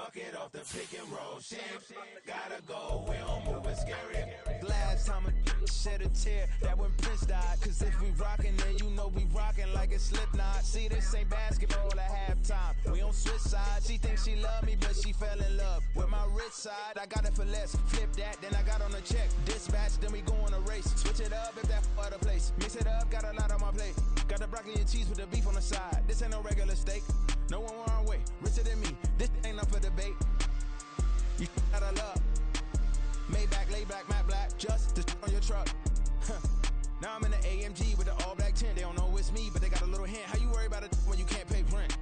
Bucket off the pick and roll. Shit, gotta go. We don't move it scary. Last time a shed a tear, that when Prince died. Cause if we rockin', then you know we rockin' like a Slipknot. See, this ain't basketball at halftime. We on switch sides. She thinks she love me, but she fell in love with my rich side. I got it for less. Flip that, then I got on a check. Dispatch, then we go on a race. Switch it up if that other place. Mix it up, got a lot on my plate. Got the broccoli and cheese with the beef on the side. This ain't no regular steak. No one wrong way. Richer than me. This ain't up for debate. You gotta love. Maybach, lay back, matte black. Just to on your truck. Now I'm in the AMG with the all black tint. They don't know it's me, but they got a little hint. How you worry about it when you can't pay rent?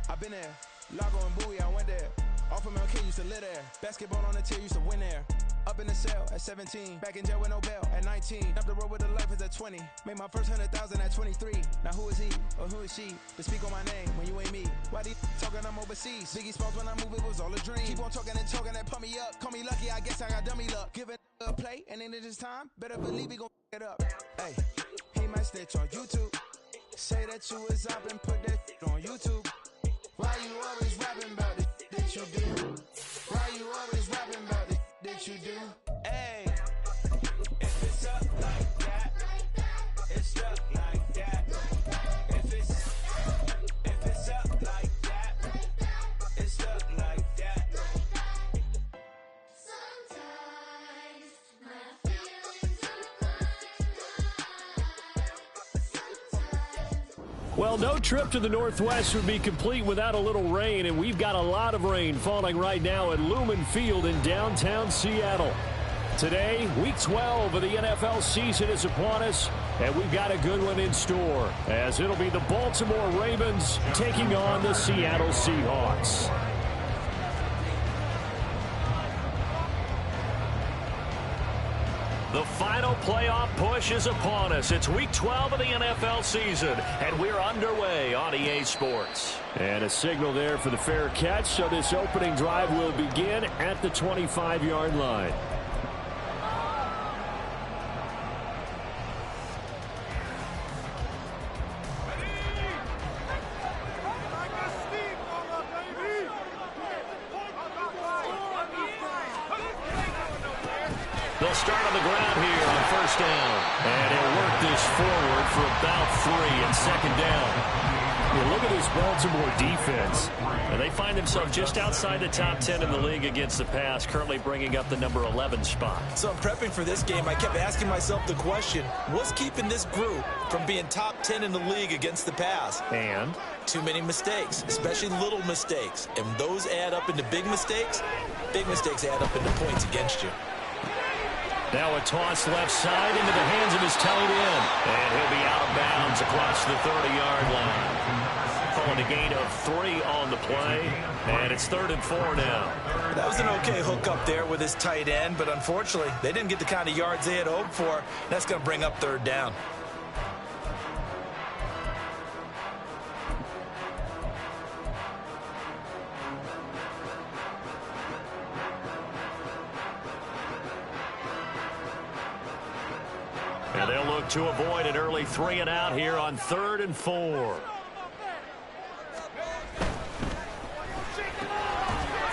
I've been there. Lago and Bowie, I went there. Off of MLK, used to live there. Basketball on the tier, used to win there. Up in the cell at 17. Back in jail with no bail at 19. Up the road with the life is at 20. Made my first 100,000 at 23. Now who is he or who is she to speak on my name when you ain't me? Why they talking I'm overseas? Biggie Smalls when I move, it was all a dream. Keep on talking and pump me up. Call me lucky, I guess I got dummy luck. Give it a play, and then it is time. Better believe we gon' it up. Hey, he might snitch on YouTube. Say that you was up and put that on YouTube. Why you always rapping about it that you do? Why you always rapping about it that you do? Hey, if it's up like that, it's stuck like that. If it's up like that, it's stuck like that. Sometimes my feelings are blind. Well, no trip to the Northwest would be complete without a little rain, and we've got a lot of rain falling right now at Lumen Field in downtown Seattle. Today, week 12 of the NFL season is upon us, and we've got a good one in store, as it'll be the Baltimore Ravens taking on the Seattle Seahawks. The final playoff push is upon us. It's week 12 of the NFL season, and we're underway on EA Sports. And a signal there for the fair catch, so this opening drive will begin at the 25-yard line. They'll start on the ground here on first down. And he'll work this forward for about 3 and second down. You look at this Baltimore defense, and they find themselves just outside the top 10 in the league against the pass, currently bringing up the number 11 spot. So I'm prepping for this game. I kept asking myself the question, what's keeping this group from being top 10 in the league against the pass? And? Too many mistakes, especially little mistakes. And those add up into big mistakes. Big mistakes add up into points against you. Now a toss left side into the hands of his tight end. And he'll be out of bounds across the 30-yard line. Calling a gain of 3 on the play. And it's 3rd and 4 now. That was an okay hook up there with his tight end, but unfortunately, they didn't get the kind of yards they had hoped for. That's going to bring up 3rd down. And they'll look to avoid an early 3 and out here on 3rd and 4.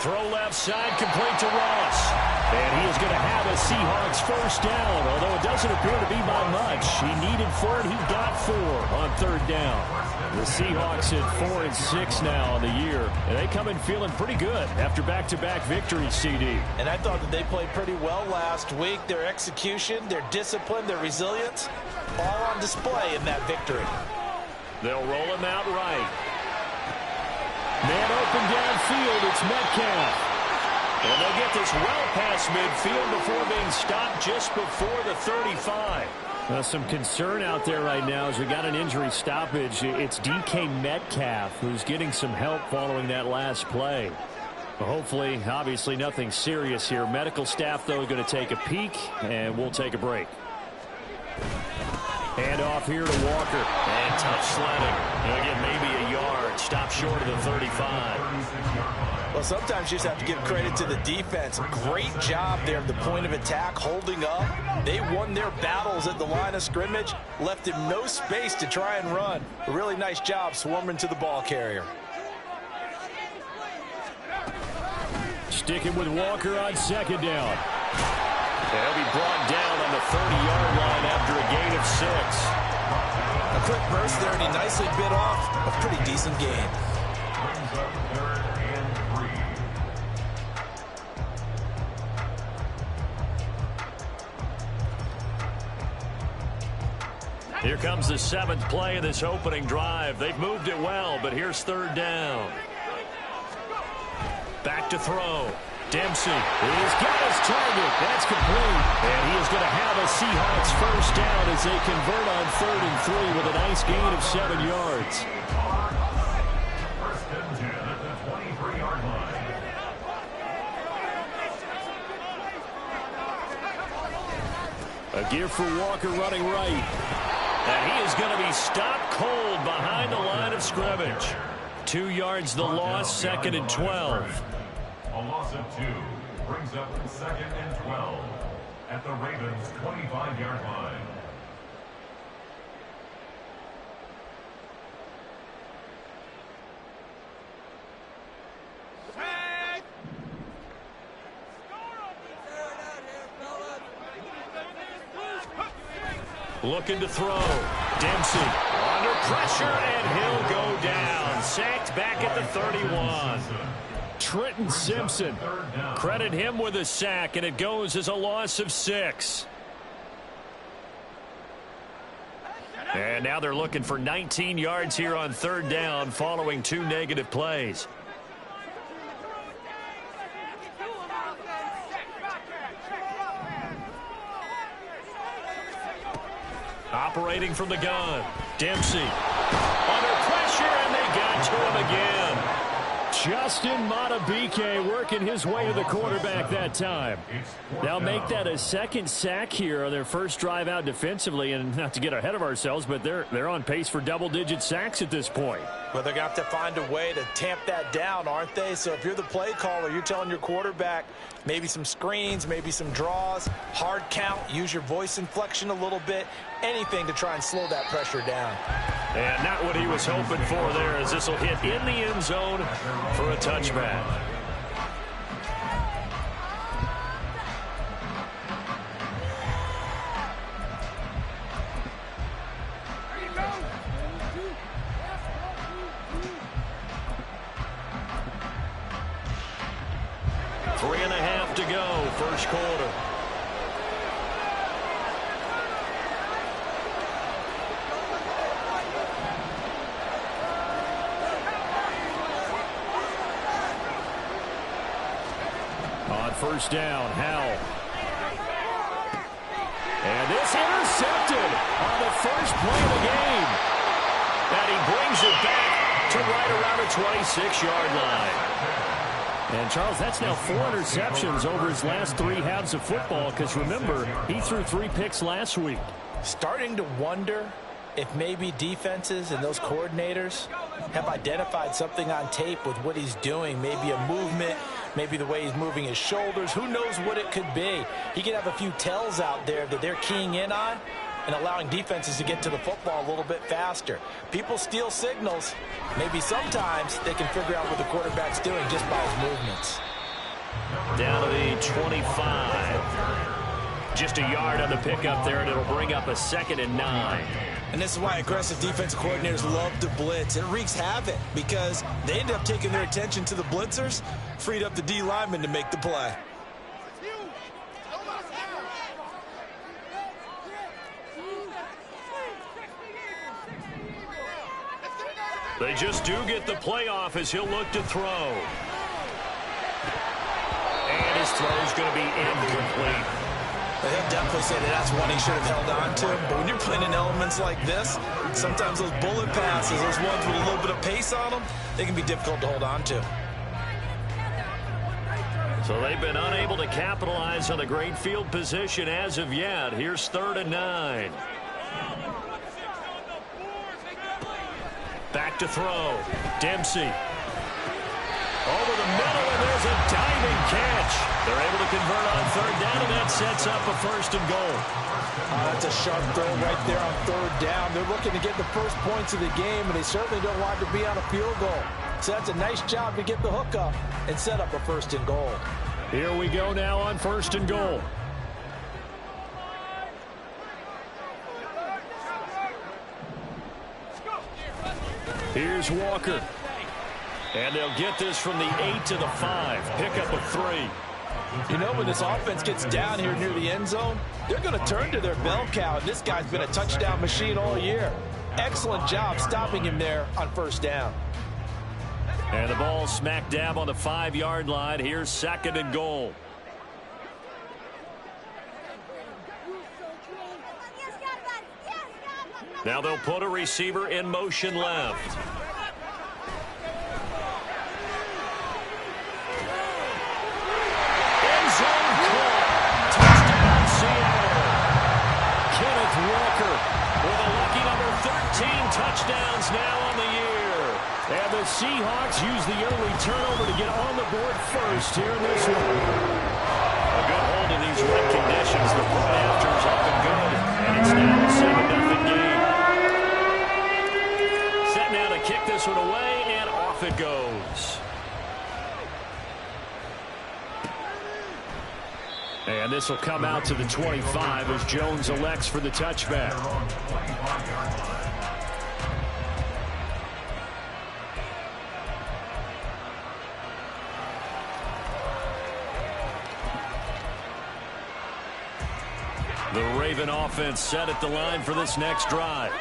Throw left side, complete to Ross. And he is going to have a Seahawks first down, although it doesn't appear to be by much. He needed 4, and he got 4 on 3rd down. The Seahawks at 4 and 6 now on the year, and they come in feeling pretty good after back-to-back victories, CD. And I thought that they played pretty well last week. Their execution, their discipline, their resilience, all on display in that victory. They'll roll him out right. Man open downfield, it's Metcalf. And they'll get this well past midfield before being stopped just before the 35. Some concern out there right now as we got an injury stoppage. It's DK Metcalf who's getting some help following that last play. Hopefully, obviously nothing serious here. Medical staff, though, going to take a peek, and we'll take a break. Hand off here to Walker. And tough sledding. And again, maybe a yard. Stop short of the 35. Well, sometimes you just have to give credit to the defense. Great job there at the point of attack, holding up. They won their battles at the line of scrimmage, left him no space to try and run. A really nice job swarming to the ball carrier. sticking with Walker on second down. They'll be brought down on the 30-yard line after a gain of 6. A quick burst there, and he nicely bit off a pretty decent gain. Here comes the 7th play of this opening drive. They've moved it well, but here's 3rd down. Back to throw. Dempsey, he's got his target. That's complete. And he is going to have a Seahawks first down as they convert on 3rd and 3 with a nice gain of 7 yards. First and 10 at the 23-yard line. A give for Walker running right. And he is going to be stopped cold behind the line of scrimmage. 2 yards the loss, 2nd and 12. A loss of 2 brings up 2nd and 12 at the Ravens' 25-yard line. Looking to throw. Dempsey under pressure, and he'll go down. Sacked back at the 31. Trenton Simpson. Credit him with a sack, and it goes as a loss of 6. And now they're looking for 19 yards here on 3rd down following 2 negative plays. Operating from the gun. Dempsey under pressure, and they got to him again. Justin Madubuike working his way to the quarterback that time. They'll make that a 2nd sack here on their first drive out defensively, and not to get ahead of ourselves, but they're on pace for double-digit sacks at this point. Well, they're going to have to find a way to tamp that down, aren't they? So if you're the play caller, you're telling your quarterback maybe some screens, maybe some draws, hard count, use your voice inflection a little bit, anything to try and slow that pressure down. And not what he was hoping for there, as this will hit in the end zone for a touchback. Three and a half to go, first quarter. On first down, Howell. And this intercepted on the first play of the game. And he brings it back to right around the 26-yard line. And, Charles, that's now 4 interceptions over his last 3 halves of football, because, remember, he threw 3 picks last week. Starting to wonder if maybe defenses and those coordinators have identified something on tape with what he's doing, maybe a movement, maybe the way he's moving his shoulders. Who knows what it could be? He could have a few tells out there that they're keying in on and allowing defenses to get to the football a little bit faster. People steal signals. Maybe sometimes they can figure out what the quarterback's doing just by his movements. Down to the 25. Just a yard on the pickup there, and it'll bring up a 2nd and 9. And this is why aggressive defensive coordinators love to blitz. It wreaks havoc because they end up taking their attention to the blitzers, freed up the D lineman to make the play. They just do get the playoff as he'll look to throw. And his throw's going to be incomplete. He'll definitely say that that's one he should have held on to. But when you're playing in elements like this, sometimes those bullet passes, those ones with a little bit of pace on them, they can be difficult to hold on to. So they've been unable to capitalize on the great field position as of yet. Here's 3rd and 9. Back to throw. Dempsey. Over the middle, and there's a diving catch. They're able to convert on 3rd down, and that sets up a 1st and goal. That's a sharp throw right there on 3rd down. They're looking to get the first points of the game, and they certainly don't want to be on a field goal. So that's a nice job to get the hook up and set up a 1st and goal. Here we go now on 1st and goal. Here's Walker. And they'll get this from the 8 to the 5. Pick up a 3. You know, when this offense gets down here near the end zone, they're going to turn to their bell cow. And this guy's been a touchdown machine all year. Excellent job stopping him there on 1st down. And the ball smack dab on the 5-yard line. Here's 2nd and goal. Now they'll put a receiver in motion left. End zone call. Touchdown Seattle. Kenneth Walker with a lucky number 13 touchdowns now on the year. And the Seahawks use the early turnover to get on the board first here in this one. A good hold in these wet conditions. The front after's up and good. And it's now a 7-0 game. Set now to kick this one away, and off it goes. And this will come out to the 25 as Jones elects for the touchback. The Raven offense set at the line for this next drive.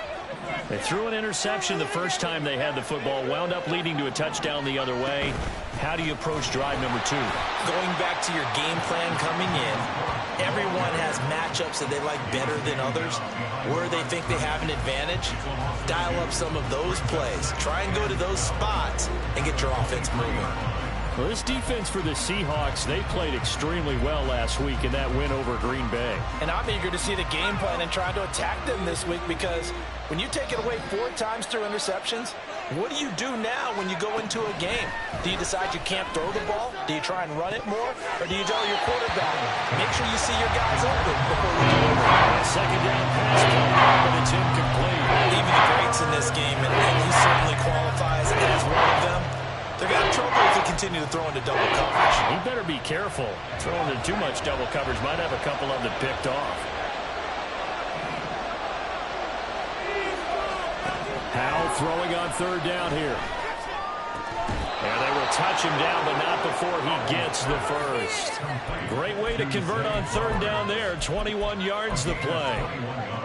They threw an interception the first time they had the football, wound up leading to a touchdown the other way. How do you approach drive number 2? Going back to your game plan coming in, everyone has matchups that they like better than others. Where they think they have an advantage, dial up some of those plays. Try and go to those spots and get your offense moving. Well, this defense for the Seahawks, they played extremely well last week in that win over Green Bay. And I'm eager to see the game plan and try to attack them this week, because when you take it away 4 times through interceptions, what do you do now when you go into a game? Do you decide you can't throw the ball? Do you try and run it more? Or do you tell your quarterback, make sure you see your guys open before you deliver? Second down pass play, but it's incomplete. Even the greats in this game, and he certainly qualifies as one of them, they're going to have trouble if they continue to throw into double coverage. He better be careful. Throwing into too much double coverage might have a couple of them picked off. Howell throwing on 3rd down here. And they will touch him down, but not before he gets the first. Great way to convert on 3rd down there. 21 yards the play.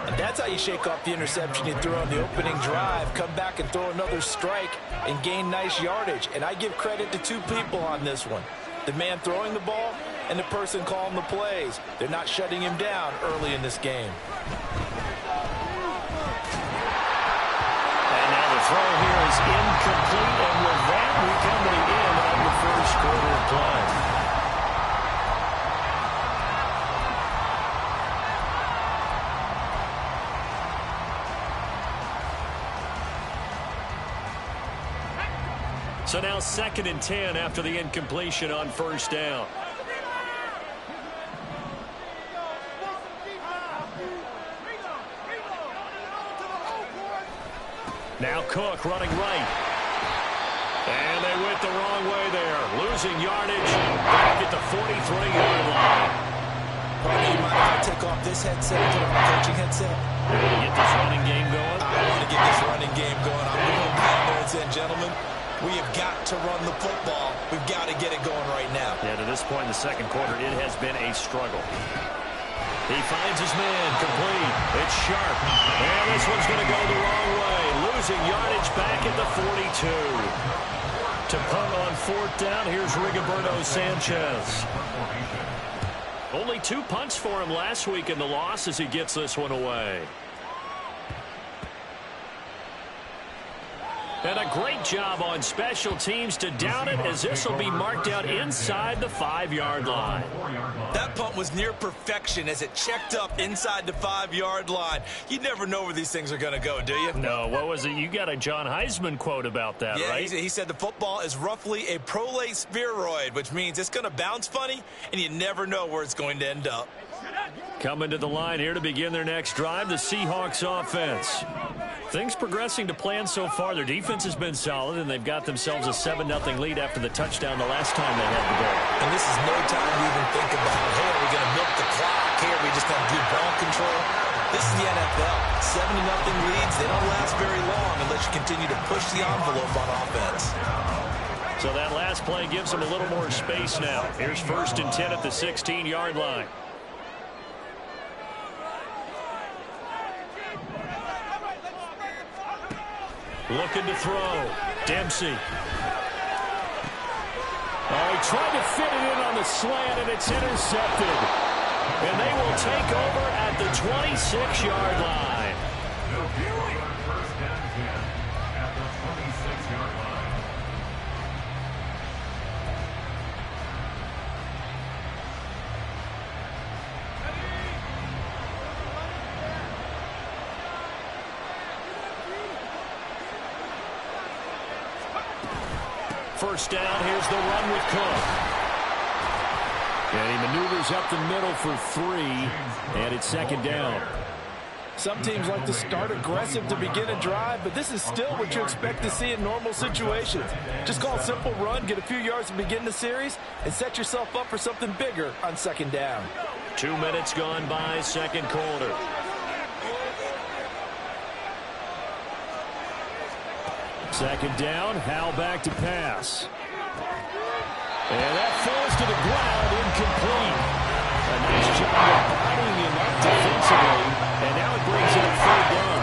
And that's how you shake off the interception you threw on the opening drive. Come back and throw another strike and gain nice yardage. And I give credit to 2 people on this one. The man throwing the ball and the person calling the plays. They're not shutting him down early in this game. And now the throw here is incomplete. And with that, we come to the end of the first quarter of play. So now 2nd and 10 after the incompletion on 1st down. Now Cook running right. And they went the wrong way there. Losing yardage back at the 43-yard line. Probably you might want to take off this headset and put on a coaching headset. Get this running game going. I want to get this running game going. I'm going down there and saying, gentlemen, we have got to run the football. We've got to get it going right now. Yeah, to this point in the second quarter, it has been a struggle. He finds his man, complete. It's Sharp. And this one's going to go the wrong way. Losing yardage back at the 42. To punt on 4th down, here's Rigoberto Sanchez. Only 2 punts for him last week in the loss as he gets this one away. And a great job on special teams to down it, as this will be marked out inside the 5-yard line. That punt was near perfection as it checked up inside the 5-yard line. You never know where these things are going to go, do you? No, what was it? You got a John Heisman quote about that, yeah, right? He said the football is roughly a prolate spheroid, which means it's going to bounce funny, and you never know where it's going to end up. Coming to the line here to begin their next drive, the Seahawks offense. Things progressing to plan so far. Their defense has been solid, and they've got themselves a 7-0 lead after the touchdown the last time they had the ball. And this is no time to even think about, hey, are we going to milk the clock? Hey, are we just going to do ball control? This is the NFL. 7-0 leads, they don't last very long unless you continue to push the envelope on offense. So that last play gives them a little more space now. Here's 1st and 10 at the 16-yard line. Looking to throw. Dempsey. Oh, he tried to fit it in on the slant, and it's intercepted. And they will take over at the 26-yard line. First and 10 at the 26-yard line. First down, here's the run with Cook. And he maneuvers up the middle for 3, and it's 2nd down. Some teams like to start aggressive to begin a drive, but this is still what you expect to see in normal situations. Just call a simple run, get a few yards to begin the series, and set yourself up for something bigger on 2nd down. 2 minutes gone by, 2nd quarter. Second down, Howell back to pass. And that falls to the ground, incomplete. A nice job of bodying him up defensively, and now it brings it a 3rd down.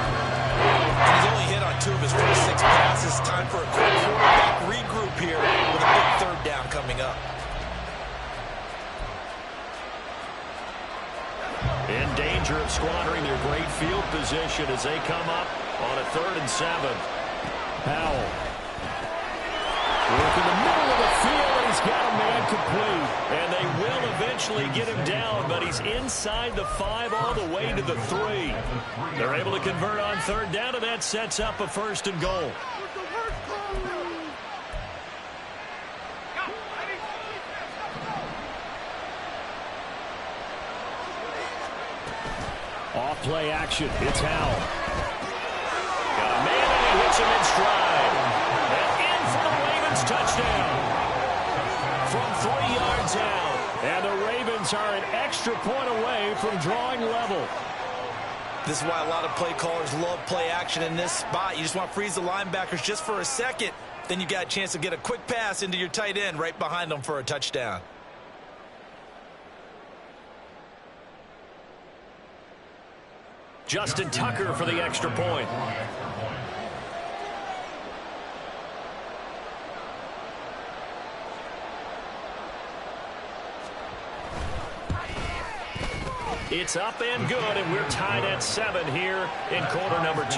He's only hit on 2 of his first 6 passes. Time for a quick quarterback regroup here with a big 3rd down coming up. In danger of squandering their great field position as they come up on a 3rd and 7. Howell. Work in the middle of the field. He's got a man complete. And they will eventually get him down, but he's inside the 5 all the way to the 3. They're able to convert on 3rd down, and that sets up a 1st and goal. Off play action. It's Howell. Got a man, and he hits him in stride. And in for the Ravens touchdown. From 3 yards out. And the Ravens are an extra point away from drawing level. This is why a lot of play callers love play action in this spot. You just want to freeze the linebackers just for a second. Then you got a chance to get a quick pass into your tight end right behind them for a touchdown. Justin Tucker for the extra point. It's up and good, and we're tied at 7 here in quarter number 2.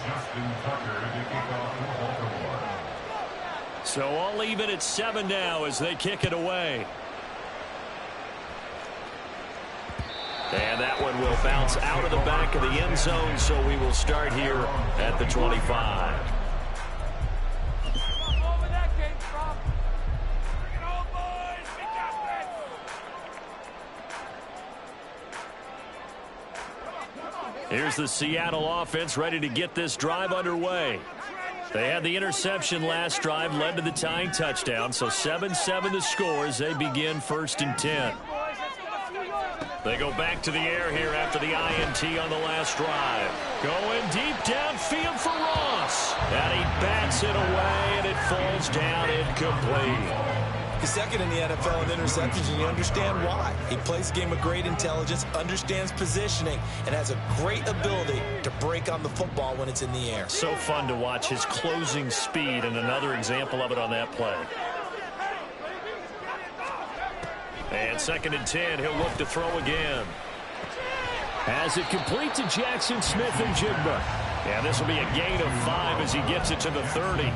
Justin Tucker to kick off for Baltimore. So all even at 7 now as they kick it away. And that one will bounce out of the back of the end zone, so we will start here at the 25. Here's the Seattle offense ready to get this drive underway. They had the interception last drive, led to the tying touchdown, so 7-7 the score as they begin 1st and 10. They go back to the air here after the INT on the last drive. Going deep downfield for Ross. And he bats it away, and it falls down incomplete. He's 2nd in the NFL in interceptions, and you understand why. He plays a game of great intelligence, understands positioning, and has a great ability to break on the football when it's in the air. So fun to watch his closing speed, and another example of it on that play. And 2nd and 10, he'll look to throw again. Has it complete to Jackson Smith and Jigba. Yeah, this will be a gain of 5 as he gets it to the 30.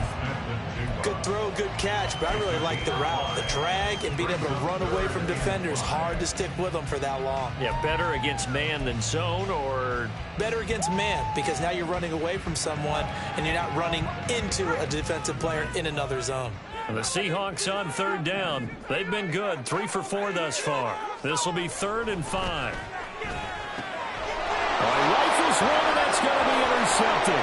Good throw, good catch, but I really like the route. The drag and being able to run away from defenders. Hard to stick with them for that long. Yeah, better against man than zone, or? Better against man, because now you're running away from someone and you're not running into a defensive player in another zone. And the Seahawks on third down. They've been good, 3 for 4 thus far. This will be 3rd and 5. Rifles one, and that's going to be intercepted.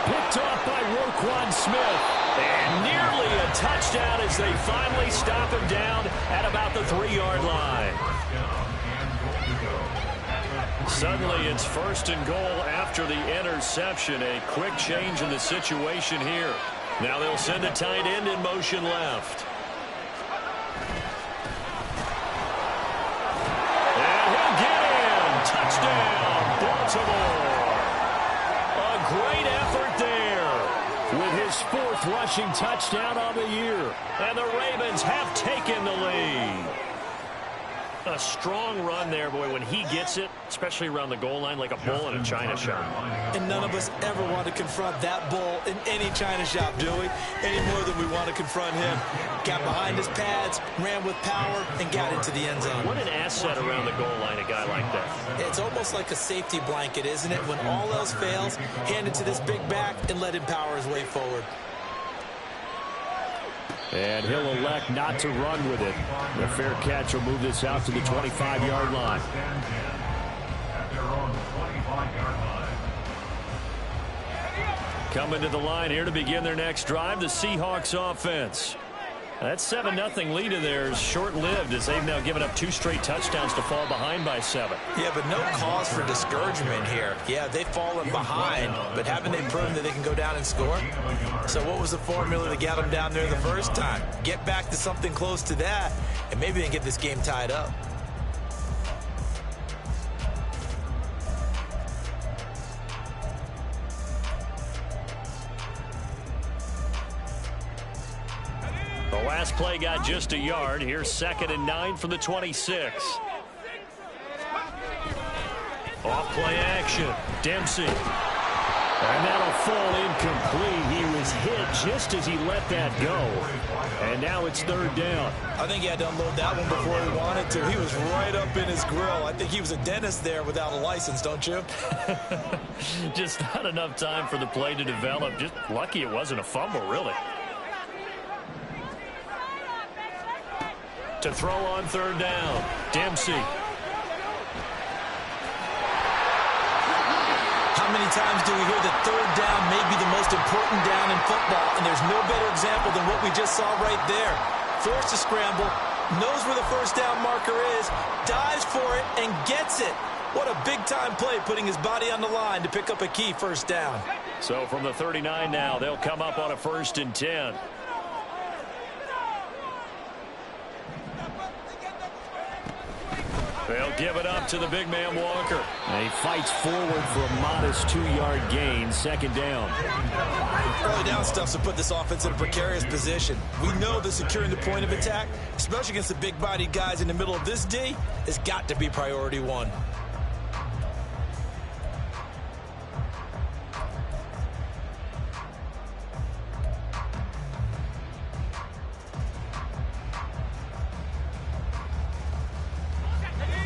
Picked off by Roquan Smith. And nearly a touchdown as they finally stop him down at about the 3-yard line. Suddenly it's 1st and goal after the interception. A quick change in the situation here. Now they'll send a tight end in motion left. And he'll get in. Touchdown, Baltimore. A great effort there with his 4th rushing touchdown on the year. And the Ravens have taken the lead. A strong run there, boy, when he gets it, especially around the goal line, like a bull in a china shop. And none of us ever want to confront that bull in any china shop, do we? Any more than we want to confront him. Got behind his pads, ran with power, and got into the end zone. What an asset around the goal line, a guy like that. It's almost like a safety blanket, isn't it? When all else fails, hand it to this big back and let him power his way forward. And he'll elect not to run with it. The fair catch will move this out to the 25-yard line. Coming to the line here to begin their next drive, the Seahawks offense. That 7-0 lead of theirs short-lived as they've now given up 2 straight touchdowns to fall behind by 7. Yeah, but no cause for discouragement here. Yeah, they've fallen behind, but haven't they proven that they can go down and score? So what was the formula that got them down there the first time? Get back to something close to that, and maybe they can get this game tied up. The last play got just a yard. Here's 2nd and 9 from the 26. Off play action. Dempsey. And that'll fall incomplete. He was hit just as he let that go. And now it's 3rd down. I think he had to unload that one before he wanted to. He was right up in his grill. I think he was a dentist there without a license, don't you? Just not enough time for the play to develop. Just lucky it wasn't a fumble, really. To throw on 3rd down. Dempsey. How many times do we hear that 3rd down may be the most important down in football, and there's no better example than what we just saw right there. Forced to scramble, knows where the 1st down marker is, dives for it, and gets it. What a big-time play, putting his body on the line to pick up a key 1st down. So from the 39 now, they'll come up on a 1st and 10. They'll give it up to the big man Walker. And he fights forward for a modest 2-yard gain, 2nd down. Early down stuff to put this offense in a precarious position. We know that securing the point of attack, especially against the big-bodied guys in the middle of this D, has got to be priority 1.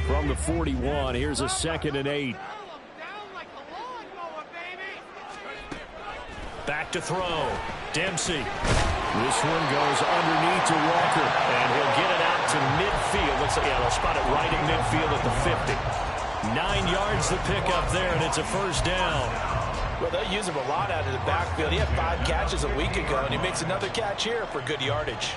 From the 41, here's a 2nd and 8. Back to throw. Dempsey. This one goes underneath to Walker, and he'll get it out to midfield. Looks like, yeah, they'll spot it right in midfield at the 50. 9 yards to pick up there, and it's a 1st down. Well, they'll use him a lot out of the backfield. He had 5 catches a week ago, and he makes another catch here for good yardage.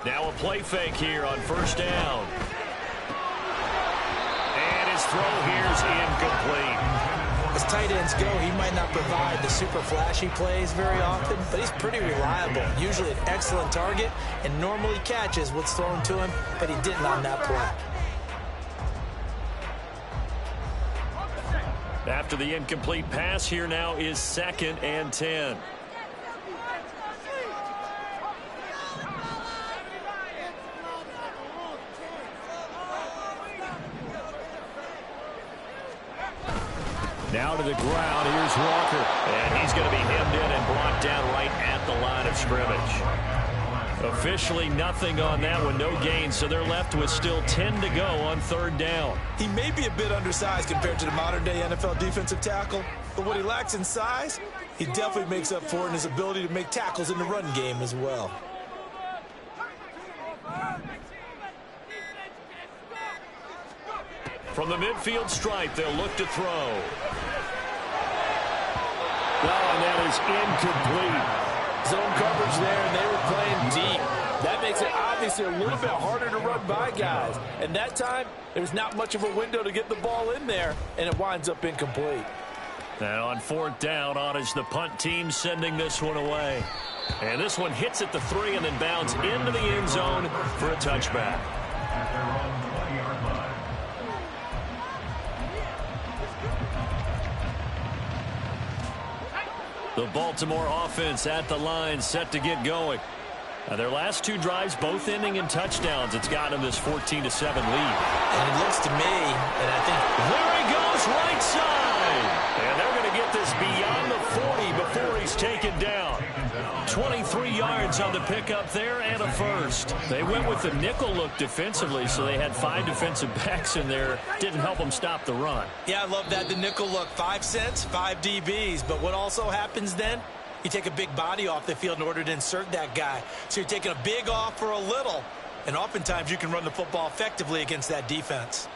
Now a play fake here on 1st down. And his throw here's incomplete. As tight ends go, he might not provide the super flashy plays very often, but he's pretty reliable. Usually an excellent target and normally catches what's thrown to him, but he didn't on that play. After the incomplete pass, here now is 2nd and 10. Now to the ground. Here's Walker. And he's going to be hemmed in and brought down right at the line of scrimmage. Officially nothing on that one, no gain, so they're left with still 10 to go on third down. He may be a bit undersized compared to the modern-day NFL defensive tackle, but what he lacks in size, he definitely makes up for in his ability to make tackles in the run game as well. From the midfield stripe, they'll look to throw. Oh, and that is incomplete. Zone coverage there, and they were playing deep. That makes it obviously a little bit harder to run by guys. And that time, there's not much of a window to get the ball in there, and it winds up incomplete. And on fourth down, on is the punt team sending this one away. And this one hits at the 3 and then bounds into the end zone for a touchback. At their own 20-yard line. The Baltimore offense at the line, set to get going. Their last 2 drives, both ending in touchdowns. It's gotten them this 14-7 lead. And it looks to me, and I think there he goes, right side. And they're going to get this beyond the 40 before he's taken down. 23 yards on the pickup there and a first. They went with the nickel look defensively, so they had 5 defensive backs in there. Didn't help them stop the run. Yeah, I love that, the nickel look. 5 cents, 5 DBs. But what also happens then? You take a big body off the field in order to insert that guy. So you're taking a big off for a little. And oftentimes you can run the football effectively against that defense.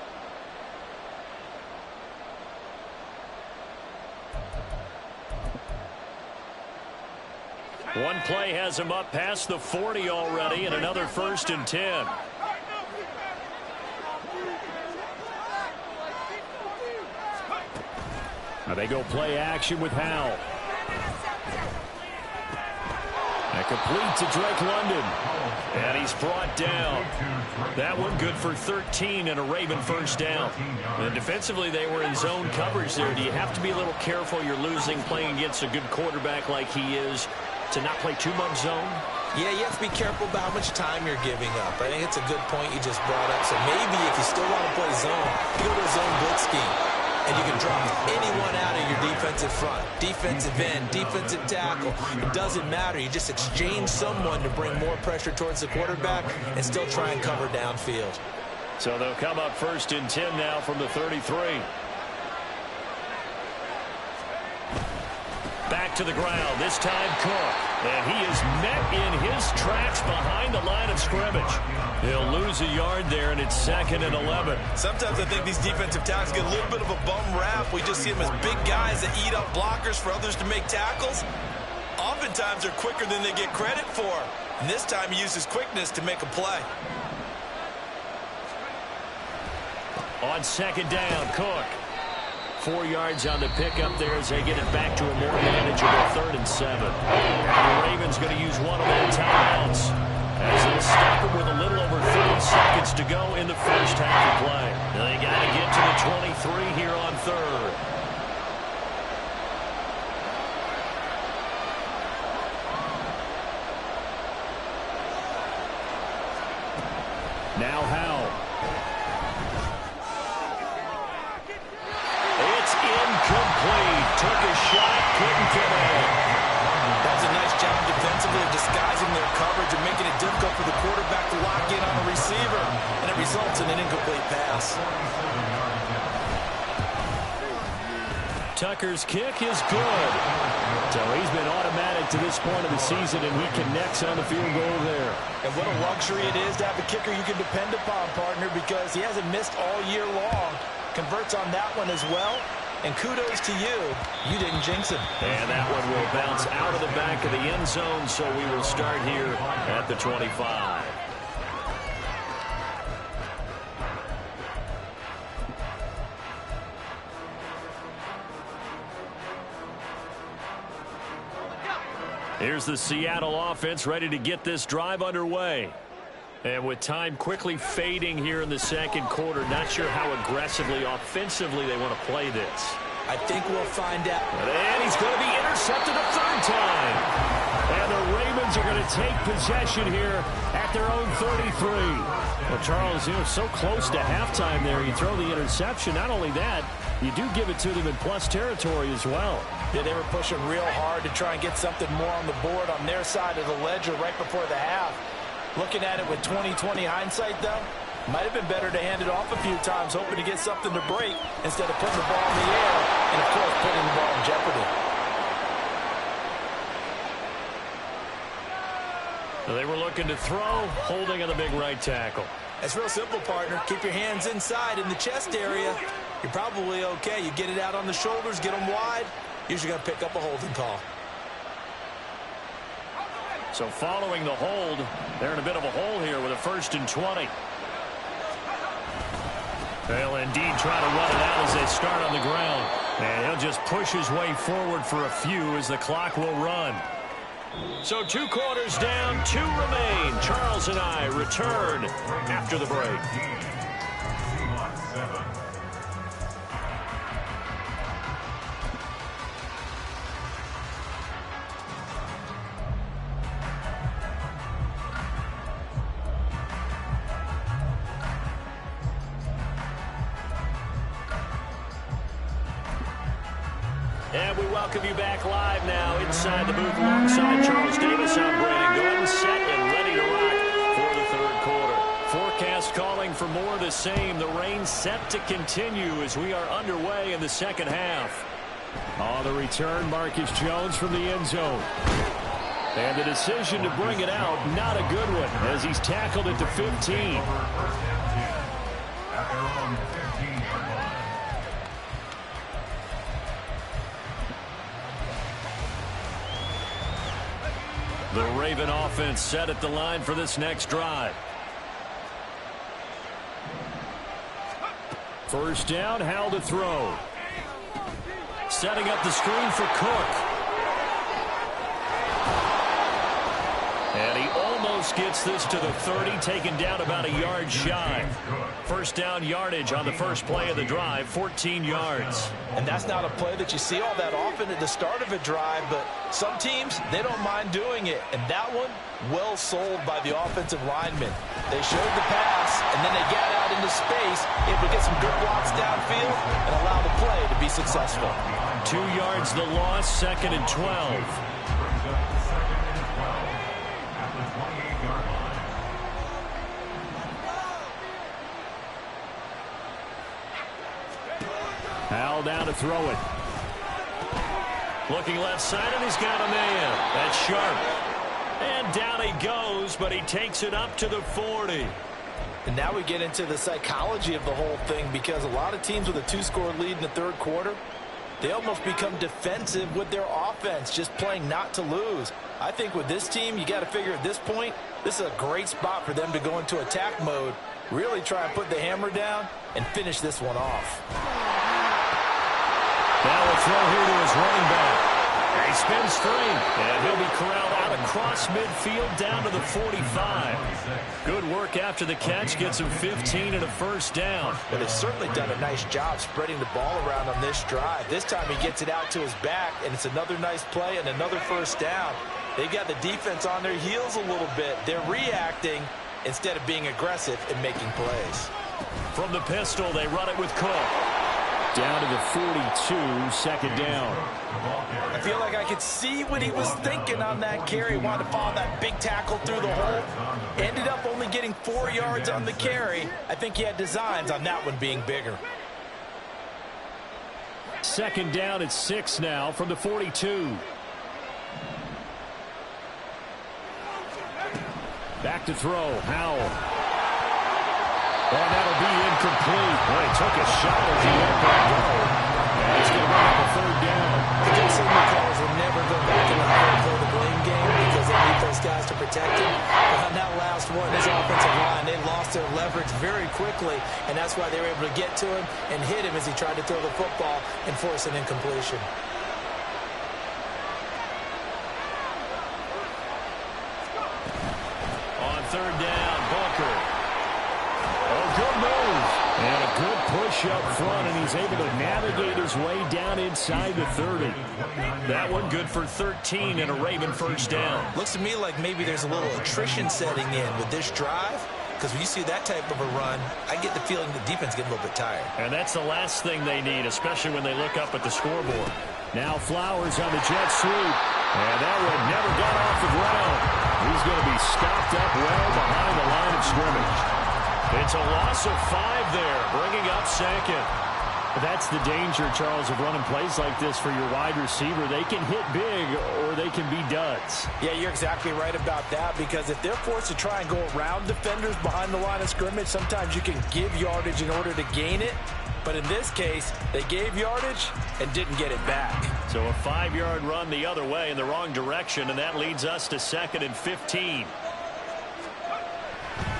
One play has him up past the 40 already, and another 1st and 10. Now they go play action with Howell. That complete to Drake London. And he's brought down. That one good for 13 and a Raven first down. And defensively, they were in zone coverage there. Do you have to be a little careful? You're losing playing against a good quarterback like he is to not play too much zone? Yeah, you have to be careful about how much time you're giving up. I think it's a good point you just brought up. So maybe if you still want to play zone, you go to a zone blitz scheme. And you can drop anyone out of your defensive front. Defensive end, defensive tackle. It doesn't matter. You just exchange someone to bring more pressure towards the quarterback and still try and cover downfield. So they'll come up 1st and 10 now from the 33. Back to the ground, this time Cook. And he is met in his tracks behind the line of scrimmage. He'll lose a yard there, and it's 2nd and 11. Sometimes I think these defensive tackles get a little bit of a bum rap. We just see them as big guys that eat up blockers for others to make tackles. Oftentimes they're quicker than they get credit for. And this time he uses quickness to make a play. On 2nd down, Cook. 4 yards on the pickup there as they get it back to a more manageable 3rd and 7. And the Ravens going to use one of their timeouts as they'll stop it with a little over 30 seconds to go in the first half of play. They got to get to the 23 here on 3rd. Now Howell. It's incomplete. Took a shot, couldn't get in. That was a nice job defensively of disguising their coverage and making it difficult for the quarterback to lock in on a receiver. And it results in an incomplete pass. Tucker's kick is good. So he's been automatic to this point of the season, and he connects on the field goal there. And what a luxury it is to have a kicker you can depend upon, partner, because he hasn't missed all year long. Converts on that one as well. And kudos to you. You didn't jinx him. And that one will bounce out of the back of the end zone, so we will start here at the 25. Here's the Seattle offense ready to get this drive underway. And with time quickly fading here in the second quarter, not sure how aggressively, offensively they want to play this. I think we'll find out. And he's going to be intercepted a 3rd time. And the Ravens are going to take possession here at their own 33. Well, Charles, so close to halftime there. You throw the interception. Not only that, you do give it to them in plus territory as well. Yeah, they were pushing real hard to try and get something more on the board on their side of the ledger right before the half. Looking at it with 20/20 hindsight, though, might have been better to hand it off a few times, hoping to get something to break instead of putting the ball in the air and, of course, putting the ball in jeopardy. They were looking to throw, holding on the big right tackle. It's real simple, partner. Keep your hands inside in the chest area. You're probably okay. You get it out on the shoulders, get them wide. Usually going to pick up a holding call. So following the hold, they're in a bit of a hole here with a 1st and 20. They'll indeed try to run it out as they start on the ground. And he'll just push his way forward for a few as the clock will run. So 2 quarters down, 2 remain. Charles and I return after the break. And we welcome you back live now inside the booth alongside Charles Davis. I'm Brandon Gordon, set and ready to rock for the 3rd quarter. Forecast calling for more of the same. The rain set to continue as we are underway in the 2nd half. On the return, Marcus Jones from the end zone. And the decision to bring it out, not a good one, as he's tackled at the 15. The Raven offense set at the line for this next drive. 1st down, Howell to throw. Setting up the screen for Cook. And he almost gets this to the 30, taken down about a yard shy. 1st down yardage on the first play of the drive, 14 yards. And that's not a play that you see all that often at the start of a drive, but some teams, they don't mind doing it. And that one, well sold by the offensive linemen. They showed the pass, and then they got out into space, able to get some good blocks downfield and allow the play to be successful. 2 yards the loss, 2nd and 12. Howell down to throw it. Looking left side, and he's got a man. That's sharp. And down he goes, but he takes it up to the 40. And now we get into the psychology of the whole thing, because a lot of teams with a 2-score lead in the 3rd quarter, they almost become defensive with their offense, just playing not to lose. I think with this team, you got to figure at this point, this is a great spot for them to go into attack mode, really try and put the hammer down and finish this one off. Now a throw here to his running back. He spins 3, and he'll be corralled out across midfield down to the 45. Good work after the catch, gets him 15 and a 1st down. But they've certainly done a nice job spreading the ball around on this drive. This time he gets it out to his back, and it's another nice play and another 1st down. They got the defense on their heels a little bit. They're reacting instead of being aggressive and making plays. From the pistol, they run it with Cook. Down to the 42, 2nd down. I feel like I could see what he was thinking on that carry. Wanted to follow that big tackle through the hole. Ended up only getting 4 yards on the carry. I think he had designs on that one being bigger. 2nd down at 6 now from the 42. Back to throw, Howell. And that'll be incomplete. Well, he took a shot as he let that go. And he's going to bring up a 3rd down. The good signal calls will never go back in the high and play the blame game because they need those guys to protect him. But on that last one, his offensive line, they lost their leverage very quickly, and that's why they were able to get to him and hit him as he tried to throw the football and force an incompletion. On 3rd down, Booker. Good move. And a good push up front, and he's able to navigate his way down inside the 30. That one good for 13 and a Raven 1st down. Looks to me like maybe there's a little attrition setting in with this drive, because when you see that type of a run, I get the feeling the defense getting a little bit tired. And that's the last thing they need, especially when they look up at the scoreboard. Now Flowers on the jet sweep. And that one never got off the ground. He's going to be stopped up well behind the line of scrimmage. It's a loss of 5 there, bringing up second. That's the danger, Charles, of running plays like this for your wide receiver. They can hit big or they can be duds. Yeah, you're exactly right about that, because if they're forced to try and go around defenders behind the line of scrimmage, sometimes you can give yardage in order to gain it. But in this case, they gave yardage and didn't get it back. So a 5-yard run the other way in the wrong direction, and that leads us to 2nd and 15.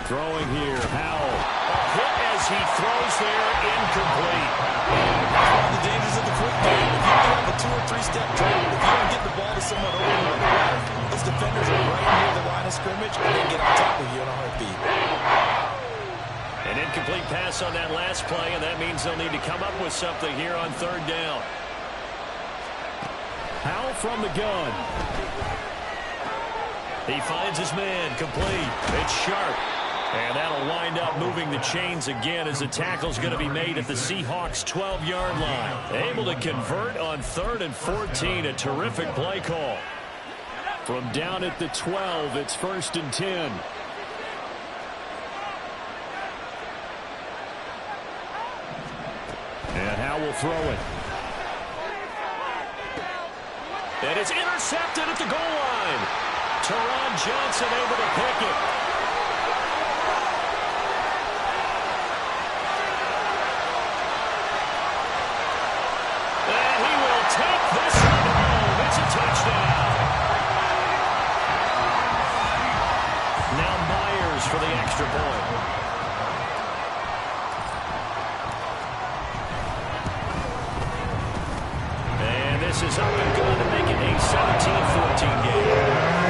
Throwing here, Howell. A hit as he throws there, incomplete. That's one of the dangers of the quick game. If you have a 2- or 3-step drop, if you don't get the ball to someone over the other way, those defenders are right near the line of scrimmage, and they get on top of you in a heartbeat. An incomplete pass on that last play, and that means they'll need to come up with something here on 3rd down. Howell from the gun. He finds his man, complete. It's Sharp. And that'll wind up moving the chains again as the tackle's going to be made at the Seahawks' 12-yard line. Able to convert on 3rd and 14. A terrific play call. From down at the 12, it's 1st and 10. And Howell will throw it. And it's intercepted at the goal line. Teron Johnson able to pick it. And he will take this one home. It's a touchdown. Now Myers for the extra point. And this is up and good to make it a 17-14 game.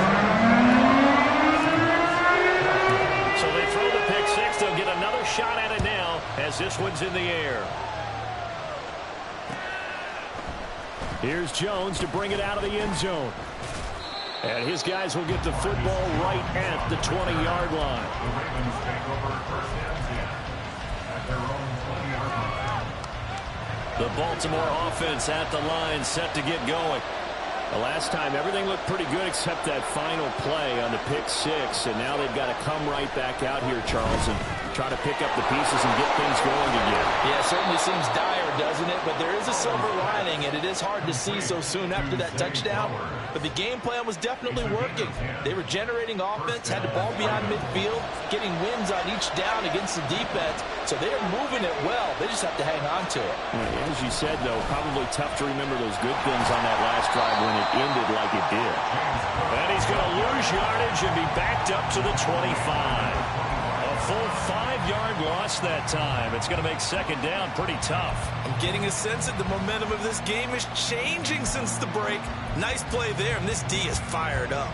So they throw the pick six. They'll get another shot at it now as this one's in the air. Here's Jones to bring it out of the end zone. And his guys will get the football right at the 20-yard line. The Ravens take over 1st and 10 at their own 20-yard line. The Baltimore offense at the line, set to get going. The last time, everything looked pretty good except that final play on the pick six. And now they've got to come right back out here, Charles, and try to pick up the pieces and get things going again. Yeah, it certainly seems dire, doesn't it? But there is a silver lining, and it is hard to see so soon after that touchdown. But the game plan was definitely working. They were generating offense, had the ball beyond midfield, getting wins on each down against the defense. So they are moving it well. They just have to hang on to it. As you said, though, probably tough to remember those good things on that last drive when it ended like it did. And he's going to lose yardage and be backed up to the 25. A full 5-yard loss that time. It's going to make 2nd down pretty tough. I'm getting a sense that the momentum of this game is changing since the break. Nice play there, and this D is fired up.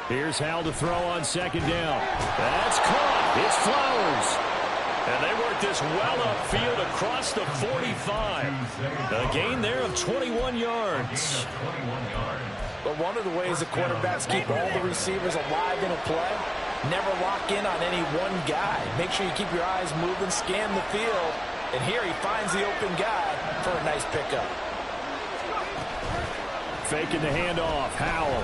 Here's Howell to throw on 2nd down. That's caught. It's Flowers. And they work this well upfield across the 45. A gain there of 21 yards. But one of the ways the quarterbacks keep all the receivers alive in a play, never lock in on any one guy. Make sure you keep your eyes moving, scan the field. And here he finds the open guy for a nice pickup. Faking the handoff. Howell.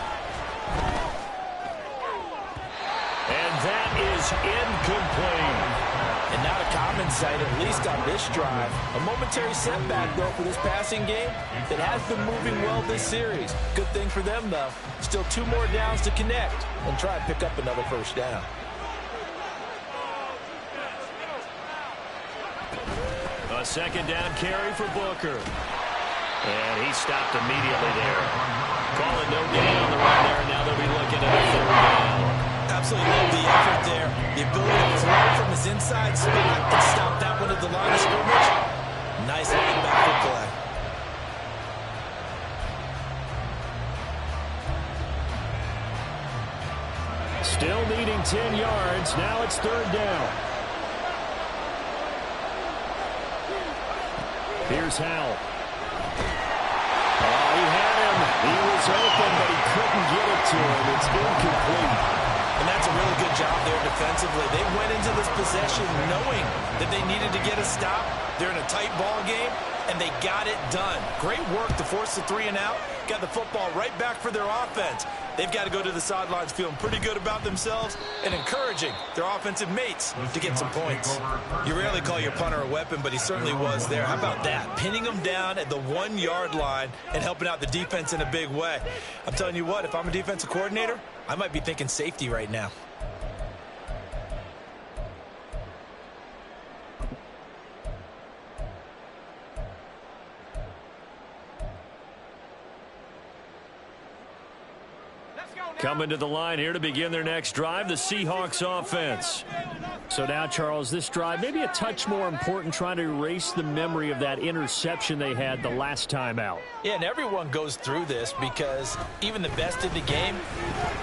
And that is incomplete. And not a common sight, at least on this drive. A momentary setback, though, for this passing game that has been moving well this series. Good thing for them, though. Still 2 more downs to connect and try and pick up another 1st down. A 2nd down carry for Booker. And he stopped immediately there. Calling no gain on the run there, and now they'll be looking at a 3rd down. Absolutely love the effort there. The ability to throw from his inside spot and stop that one at the line of scrimmage. Nice linebacker play. Still needing 10 yards. Now it's 3rd down. Here's Howell. Oh, he had him. He was open, but he couldn't get it to him. It's incomplete. And that's a really good job there defensively. They went into this possession knowing that they needed to get a stop. They're in a tight ball game, and they got it done. Great work to force the 3 and out. Got the football right back for their offense. They've got to go to the sidelines feeling pretty good about themselves and encouraging their offensive mates to get some points. You rarely call your punter a weapon, but he certainly was there. How about that? Pinning them down at the 1-yard line and helping out the defense in a big way. I'm telling you what, if I'm a defensive coordinator, I might be thinking safety right now. Coming to the line here to begin their next drive, the Seahawks offense. So now, Charles, this drive maybe a touch more important, trying to erase the memory of that interception they had the last time out. Yeah, and everyone goes through this because even the best in the game,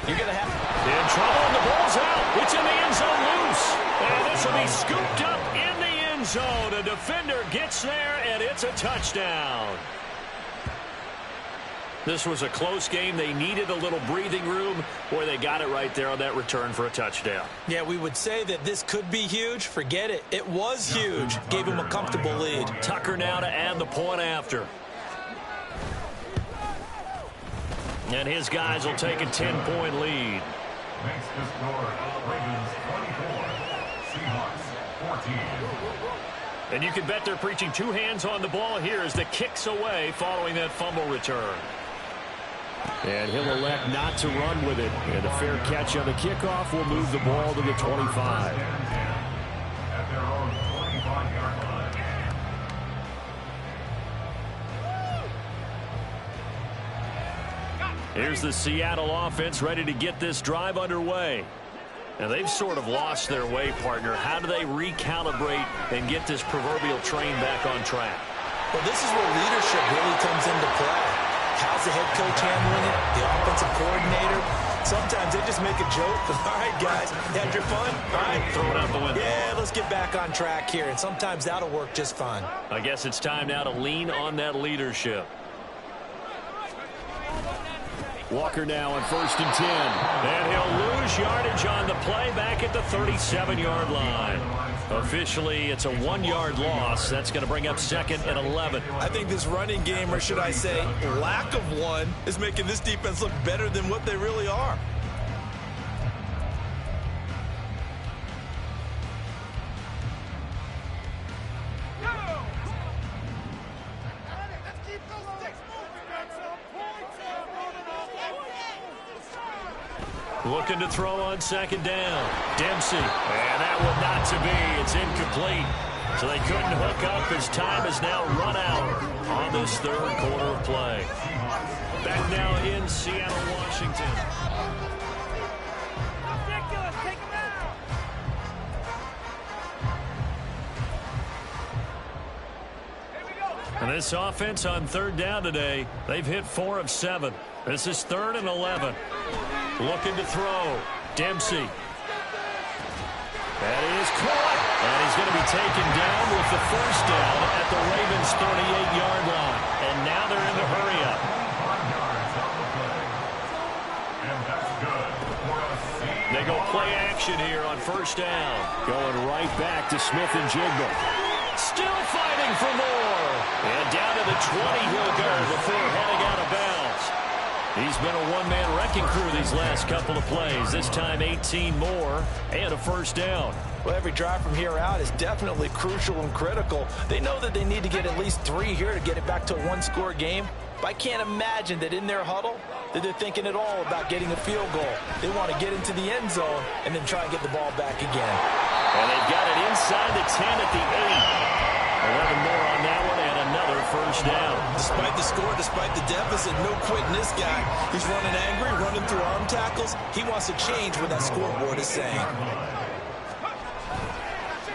you're going to have... In trouble, and the ball's out. It's in the end zone loose. And this will be scooped up in the end zone. A defender gets there, and it's a touchdown. This was a close game. They needed a little breathing room, where they got it right there on that return for a touchdown. Yeah, we would say that this could be huge. Forget it. It was huge. Gave him a comfortable lead. Tucker now to add the point after. And his guys will take a 10-point lead. Makes the score Ravens 24, Seahawks 14. And you can bet they're preaching 2 hands on the ball here as the kick's away following that fumble return. And he'll elect not to run with it. And a fair catch on the kickoff will move the ball to the 25. At their own 25-yard line. Here's the Seattle offense ready to get this drive underway. Now, they've sort of lost their way, partner. How do they recalibrate and get this proverbial train back on track? Well, this is where leadership really comes into play. How's the head coach handling it? The offensive coordinator? Sometimes they just make a joke. All right, guys, had your fun? All right, throw it out the window. Yeah, let's get back on track here. And sometimes that'll work just fine. I guess it's time now to lean on that leadership. Walker now on 1st and 10. And he'll lose yardage on the play back at the 37-yard line. Officially, it's a 1-yard loss. That's going to bring up 2nd and 11. I think this running game, or should I say lack of one, is making this defense look better than what they really are. Looking to throw on 2nd down. Dempsey. And that one not to be. It's incomplete. So they couldn't hook up as time is now run out on this 3rd quarter of play. Back now in Seattle, Washington. And this offense on 3rd down today, they've hit 4 of 7. This is 3rd and 11. Looking to throw. Dempsey. That is caught. And he's going to be taken down with the 1st down at the Ravens' 38-yard line. And now they're in the hurry up. They go play action here on 1st down. Going right back to Smith and Jigba. Still fighting for more. And down to the 20 he'll go before heading out of bounds. He's been a one-man wrecking crew these last couple of plays. This time 18 more and a 1st down. Well, every drive from here out is definitely crucial and critical. They know that they need to get at least 3 here to get it back to a 1-score game. But I can't imagine that in their huddle that they're thinking at all about getting a field goal. They want to get into the end zone and then try and get the ball back again. And they've got it inside the 10 at the 8. 11 more on that one and another 1st down. Despite the score, despite the deficit, no quitting this guy. He's running angry, running through arm tackles. He wants to change what that scoreboard is saying.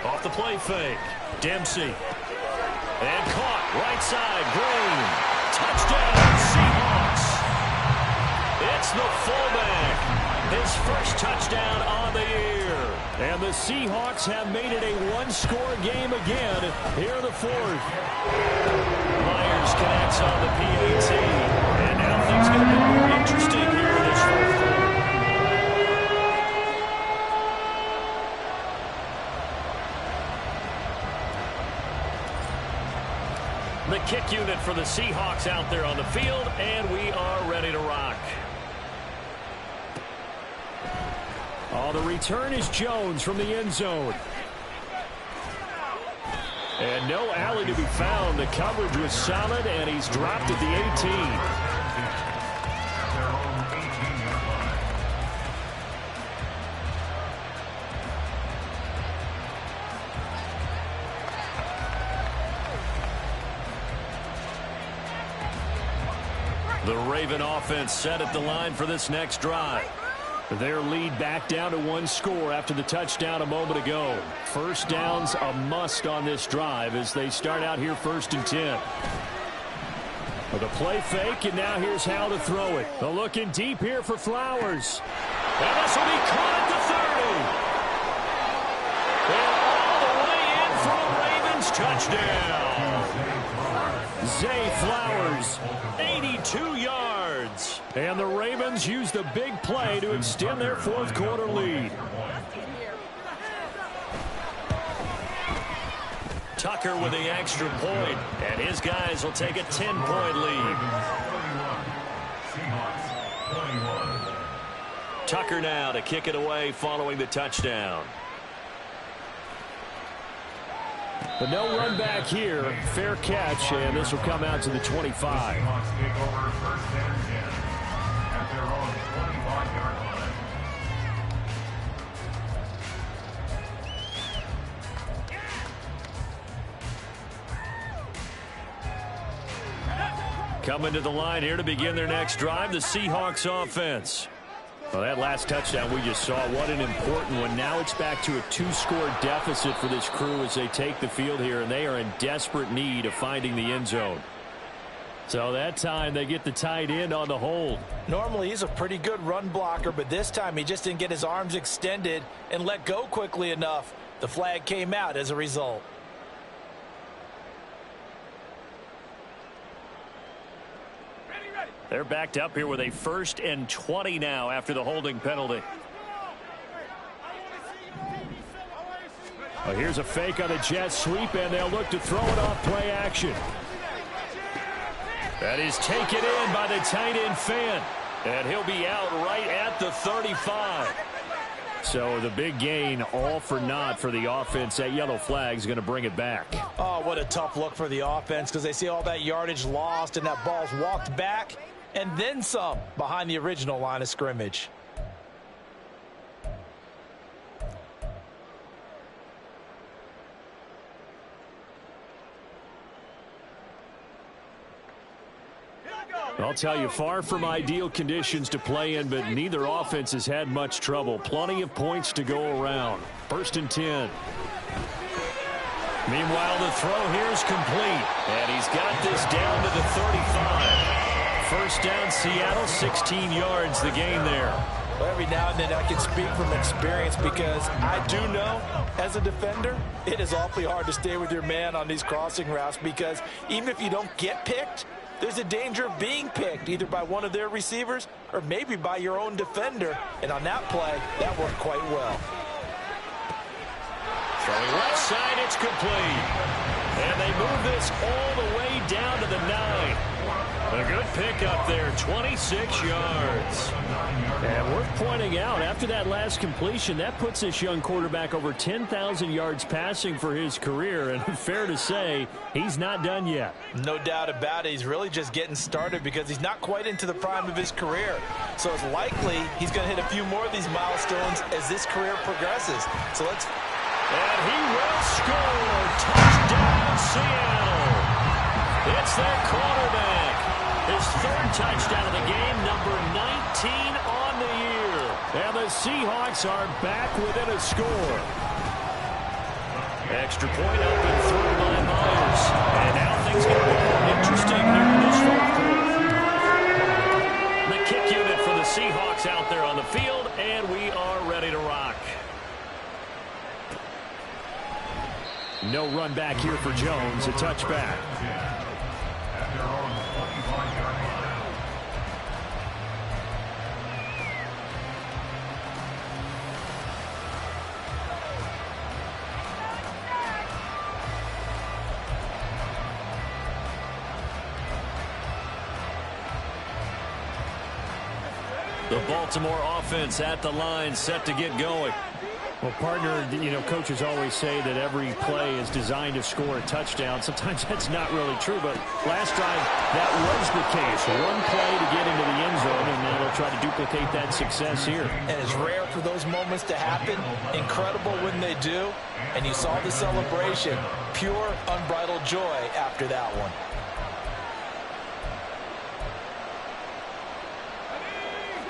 Off the play fake. Dempsey. And caught. Right side. Green. Touchdown, Seahawks. It's the fullback. His first touchdown on the year. And the Seahawks have made it a 1-score game again here in the 4th. Myers connects on the PAT. And now things get a bit more interesting here for the Seahawks out there on the field, and we are ready to rock. Oh, the return is Jones from the end zone. And no alley to be found. The coverage was solid, and he's dropped at the 18. The Raven offense set at the line for this next drive. Their lead back down to one score after the touchdown a moment ago. First down's a must on this drive as they start out here 1st and 10. With a play fake, and now here's how to throw it. They're looking deep here for Flowers. And this will be caught at the 30. And all the way in for a Ravens touchdown. Zay Flowers, 82 yards. And the Ravens use the big play to extend their fourth quarter lead. Tucker with the extra point, and his guys will take a 10-point lead. Tucker now to kick it away following the touchdown. But no run back here. Fair catch, and this will come out to the 25. Coming to the line here to begin their next drive, the Seahawks offense. Well, that last touchdown we just saw, what an important one. Now it's back to a 2-score deficit for this crew as they take the field here, and they are in desperate need of finding the end zone. So that time they get the tight end on the hold. Normally he's a pretty good run blocker, but this time he just didn't get his arms extended and let go quickly enough. The flag came out as a result. They're backed up here with a 1st and 20 now after the holding penalty. Well, here's a fake on the jet sweep, and they'll look to throw it off play action. That is taken in by the tight end Fan, and he'll be out right at the 35. So the big gain, all for naught for the offense. That yellow flag is going to bring it back. Oh, what a tough look for the offense because they see all that yardage lost and that ball's walked back and then some behind the original line of scrimmage. I'll tell you, far from ideal conditions to play in, but neither offense has had much trouble. Plenty of points to go around. 1st and 10. Meanwhile, the throw here is complete, and he's got this down to the 35. First down, Seattle, 16 yards the gain there. Well, every now and then I can speak from experience because I do know, as a defender, it is awfully hard to stay with your man on these crossing routes because even if you don't get picked, there's a danger of being picked either by one of their receivers or maybe by your own defender. And on that play, that worked quite well. Throwing left side, it's complete. And they move this all the way down to the 9. A good pickup there, 26 yards. And worth pointing out, after that last completion, that puts this young quarterback over 10,000 yards passing for his career. And fair to say, he's not done yet. No doubt about it. He's really just getting started because he's not quite into the prime of his career. So it's likely he's going to hit a few more of these milestones as this career progresses. So let's... And he will score. Touchdown, Seattle. It's their quarterback. His 3rd touchdown of the game, number 19 on the year. And the Seahawks are back within a score. Extra point up and through by Myers. And now things get more interesting here in this 4th quarter. The kick unit for the Seahawks out there on the field, and we are ready to rock. No run back here for Jones, a touchback. The Baltimore offense at the line, set to get going. Well, partner, coaches always say that every play is designed to score a touchdown. Sometimes that's not really true, but last drive, that was the case. One play to get into the end zone, and now they'll try to duplicate that success here. And it's rare for those moments to happen. Incredible when they do. And you saw the celebration. Pure, unbridled joy after that one.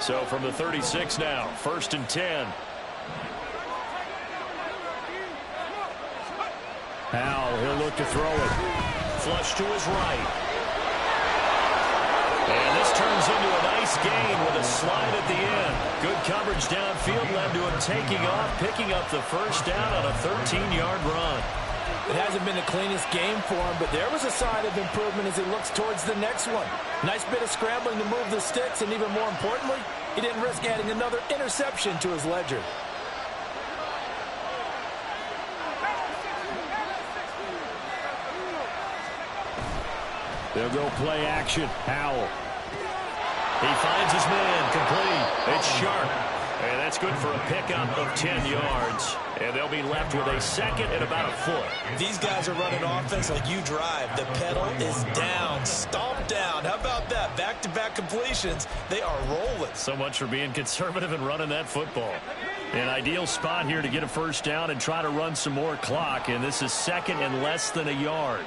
So from the 36 now, 1st and 10. Howell, he'll look to throw it. Flush to his right. And this turns into a nice gain with a slide at the end. Good coverage downfield led to him taking off, picking up the first down on a 13-yard run. It hasn't been the cleanest game for him, but there was a sign of improvement as he looks towards the next one. Nice bit of scrambling to move the sticks, and even more importantly, he didn't risk adding another interception to his ledger. They'll go play action. Howell. He finds his man, complete. It's Sharp. And that's good for a pickup of 10 yards. And they'll be left with a second and about a foot. These guys are running offense like you drive. The pedal is down, stomped down. How about that? Back-to-back completions. They are rolling. So much for being conservative and running that football. An ideal spot here to get a first down and try to run some more clock. And this is second and less than a yard.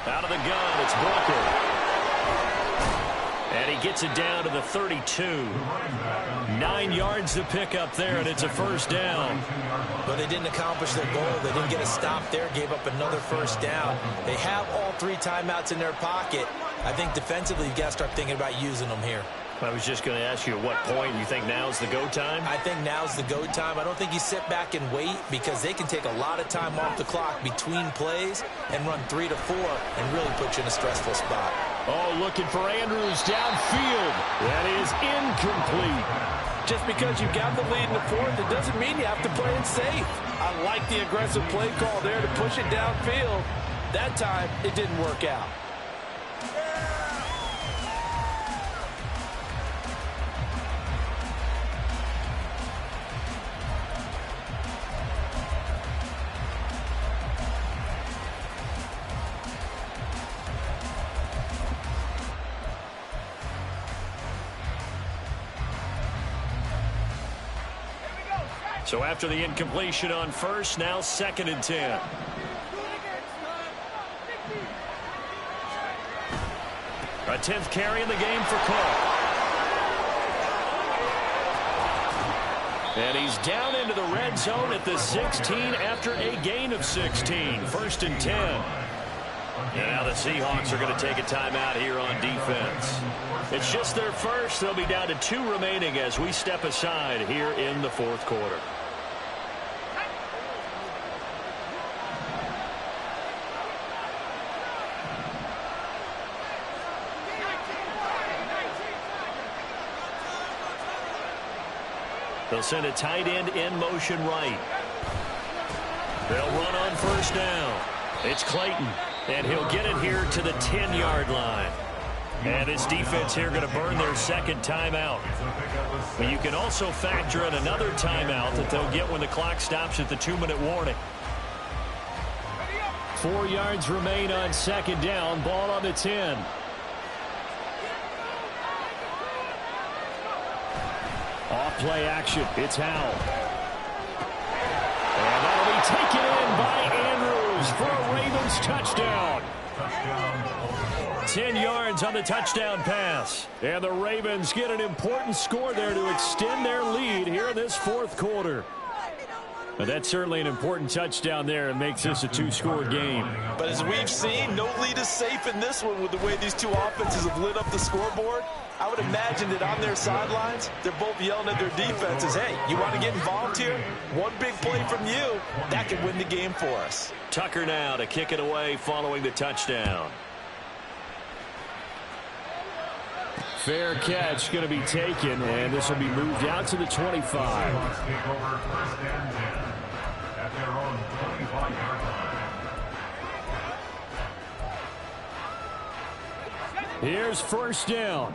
Out of the gun, it's Booker. And he gets it down to the 32. 9 yards to pick up there, and it's a first down. But they didn't accomplish their goal. They didn't get a stop there, gave up another first down. They have all 3 timeouts in their pocket. I think defensively you've got to start thinking about using them here. I was just going to ask you at what point you think now's the go time? I think now's the go time. I don't think you sit back and wait because they can take a lot of time off the clock between plays and run 3 to 4 and really put you in a stressful spot. Oh, looking for Andrews downfield. That is incomplete. Just because you've got the lead in the fourth, it doesn't mean you have to play it safe. I like the aggressive play call there to push it downfield. That time, it didn't work out. So after the incompletion on first, now 2nd and 10. A 10th carry in the game for Cole. And he's down into the red zone at the 16 after a gain of 16. 1st and 10. And now the Seahawks are going to take a timeout here on defense. It's just their first. They'll be down to 2 remaining as we step aside here in the 4th quarter. They'll send a tight end in motion right. They'll run on first down. It's Clayton, and he'll get it here to the 10-yard line. And this defense here going to burn their 2nd timeout. But you can also factor in another timeout that they'll get when the clock stops at the 2-minute warning. 4 yards remain on 2nd down. Ball on the 10. Off play action. It's Howell. And that'll be taken in by Andrews for a Ravens touchdown. 10 yards on the touchdown pass. And the Ravens get an important score there to extend their lead here in this 4th quarter. But that's certainly an important touchdown there and makes this a 2-score game. But as we've seen, no lead is safe in this one with the way these 2 offenses have lit up the scoreboard. I would imagine that on their sidelines, they're both yelling at their defenses, hey, you want to get involved here? One big play from you, that could win the game for us. Tucker now to kick it away following the touchdown. Fair catch going to be taken, and this will be moved out to the 25. Here's first down.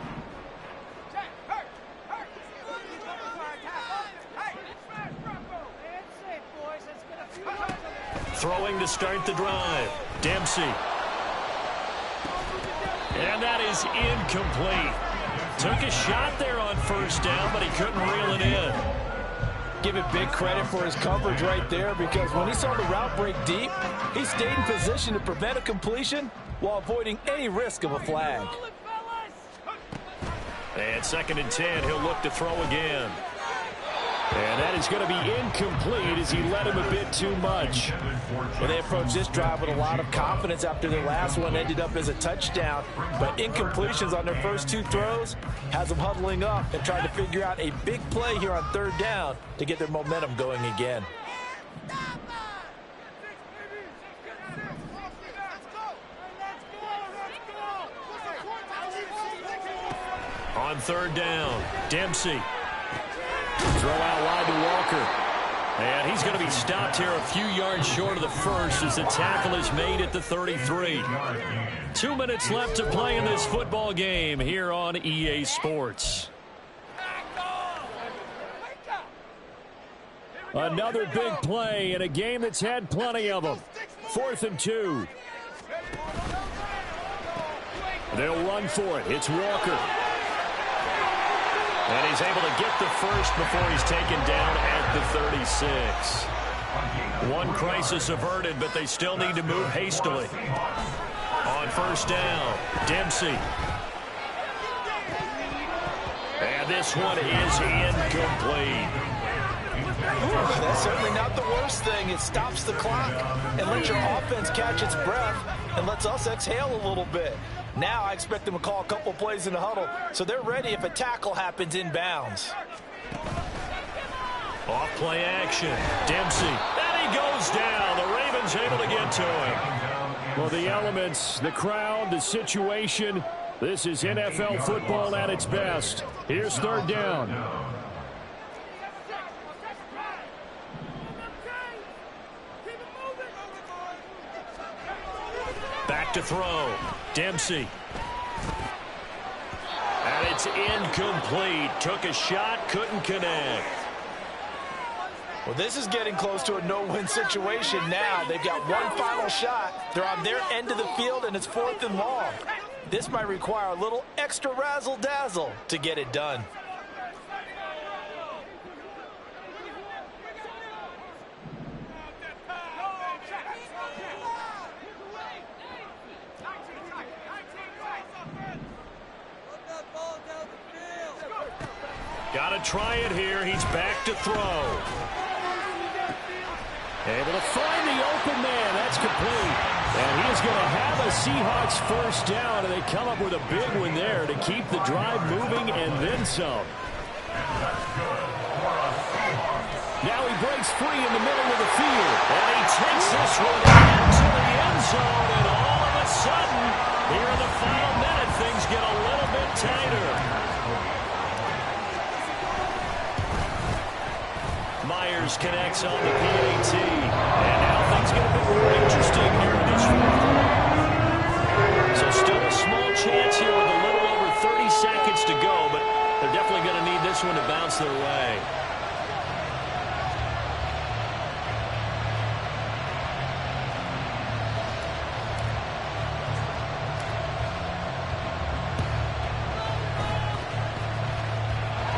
Throwing to start the drive. Dempsey. And that is incomplete. Took a shot there on first down, but he couldn't reel it in. Give it big credit for his coverage right there, because when he saw the route break deep, he stayed in position to prevent a completion while avoiding any risk of a flag. And 2nd and 10, he'll look to throw again. And that is going to be incomplete as he led him a bit too much. Well, they approached this drive with a lot of confidence after their last one ended up as a touchdown. But incompletions on their first 2 throws has them huddling up and trying to figure out a big play here on 3rd down to get their momentum going again. On 3rd down, Dempsey. Throw out wide to Walker. And he's going to be stopped here a few yards short of the first as the tackle is made at the 33. 2 minutes left to play in this football game here on EA Sports. Another big play in a game that's had plenty of them. 4th and 2. They'll run for it. It's Walker. And he's able to get the first before he's taken down at the 36. One crisis averted, but they still need to move hastily. On 1st down, Dempsey. And this one is incomplete. That's certainly not the worst thing. It stops the clock and lets your offense catch its breath and lets us exhale a little bit. Now I expect them to call a couple plays in the huddle so they're ready if a tackle happens inbounds. Off play action. Dempsey. And he goes down. The Ravens able to get to him. Well, the elements, the crowd, the situation. This is NFL football at its best. Here's 3rd down. Back to throw. Dempsey. And it's incomplete. Took a shot, couldn't connect. Well, this is getting close to a no-win situation now. They've got one final shot. They're on their end of the field, and it's 4th and long. This might require a little extra razzle-dazzle to get it done. Got to try it here. He's back to throw. Able to find the open man. That's complete. And he is going to have a Seahawks first down, and they come up with a big one there to keep the drive moving and then some. Now he breaks free in the middle of the field. And he takes this one into the end zone. And all of a sudden, here in the final minute, things get a little bit tighter. Myers connects on the PAT. And now things get a bit more interesting here in this 4th quarter. So still a small chance here with a little over 30 seconds to go, but they're definitely going to need this one to bounce their way.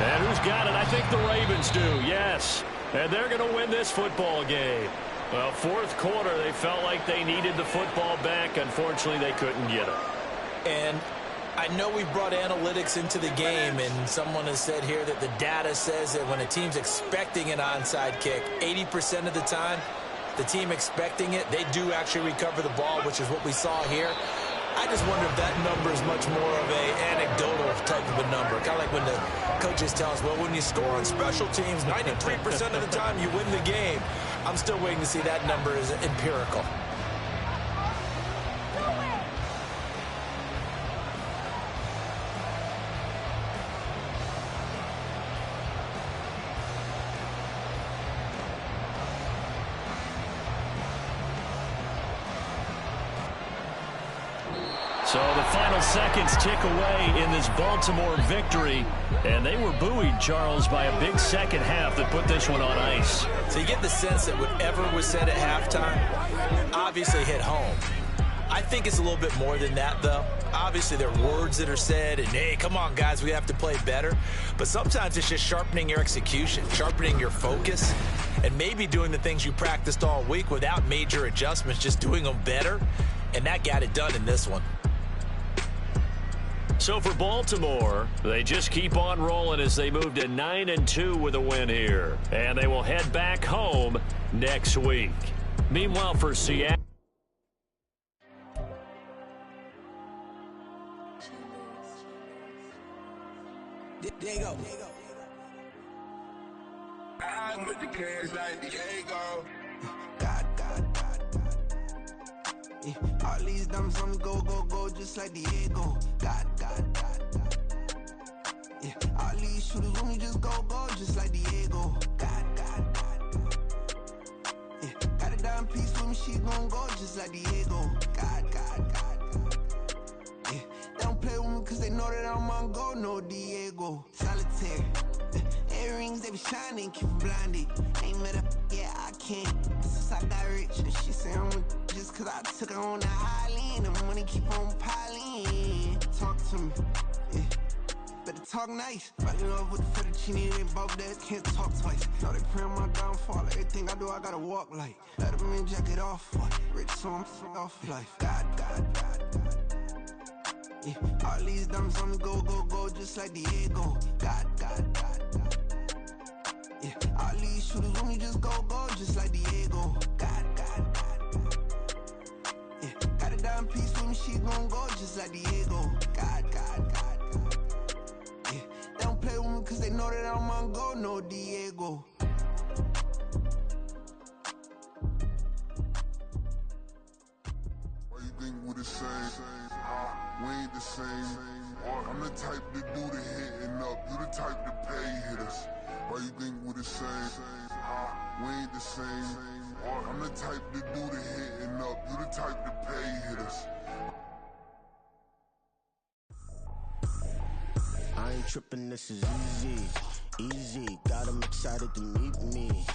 And who's got it? I think the Ravens do, yes. And they're going to win this football game. Well, 4th quarter, they felt like they needed the football back. Unfortunately, they couldn't get it. And I know we've brought analytics into the game, and someone has said here that the data says that when a team's expecting an onside kick, 80% of the time, the team expecting it, they do actually recover the ball, which is what we saw here. I just wonder if that number is much more of a anecdotal type of a number. Kind of like when the coaches tell us, well, when you score on special teams, 93% of the time you win the game. I'm still waiting to see that number is empirical. So the final seconds tick away in this Baltimore victory. And they were buoyed, Charles, by a big second half that put this one on ice. So you get the sense that whatever was said at halftime obviously hit home. I think it's a little bit more than that, though. Obviously, there are words that are said, and, hey, come on, guys, we have to play better. But sometimes it's just sharpening your execution, sharpening your focus, and maybe doing the things you practiced all week without major adjustments, just doing them better. And that got it done in this one. So for Baltimore, they just keep on rolling as they move to 9-2 with a win here. And they will head back home next week. Meanwhile, for Seattle, There you go. I'm with the cash like Diego. God. Yeah, all these diamonds on me go, just like Diego. God. Yeah, all these shooters on me just go, just like Diego. God. Yeah, got a dime piece with me, she gon' go just like Diego. God. Yeah, they don't play with me cause they know that I'm on go, no Diego. Solitaire. Earrings, they be shining, keep blinded. Ain't met up, yeah, I can't. Since I got rich, and she say I'm just cause I took her on the island. The money keep on piling. Talk to me, yeah. Better talk nice. Fall in love with the fettuccine, they both dead, can't talk twice. Now they pray on my downfall, everything I do, I gotta walk like. Let them in, jacket off, rich, so I'm off life. God. Yeah, all these diamonds on me go, just like Diego. God. Yeah, all these shooters on me just go, just like Diego. God. Yeah, got a dime piece with me, she gon' go just like Diego. God. Yeah, they don't play with me cause they know that I'm on go, no Diego. Why you think we the same? We ain't the same. I'm the type to do the hitting up. You the type to pay hitters. Why you think we the same? We ain't the same. I'm the type to do the hitting up. You the type to pay hitters. I ain't tripping, this is easy. Got 'em excited to meet me.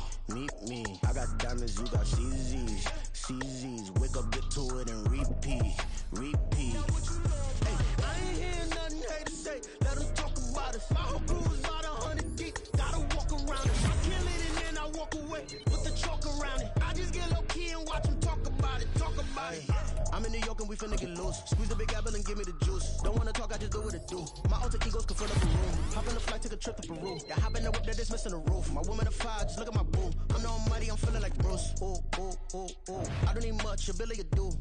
I got diamonds, you got CZs. Wake up, get to it, and repeat. Hey, I ain't hearing nothing hate to say. Let us talk about it. My whole crew is about 100 deep. Gotta walk around it. I kill it and then I walk away with the chalk around it. I just get low key and watch them talk about it. I'm in New York and we finna get loose. Squeeze the big apple and give me the juice. Don't wanna talk, I just do what it do. My alter egos can fill up a room. Hop in the flight, take a trip to Peru. Yeah, hop in the whip that is missing the roof. My woman a fire, just look at my boo. I'm no money, I'm feeling like Bruce. Ooh. I don't need much, ability to do.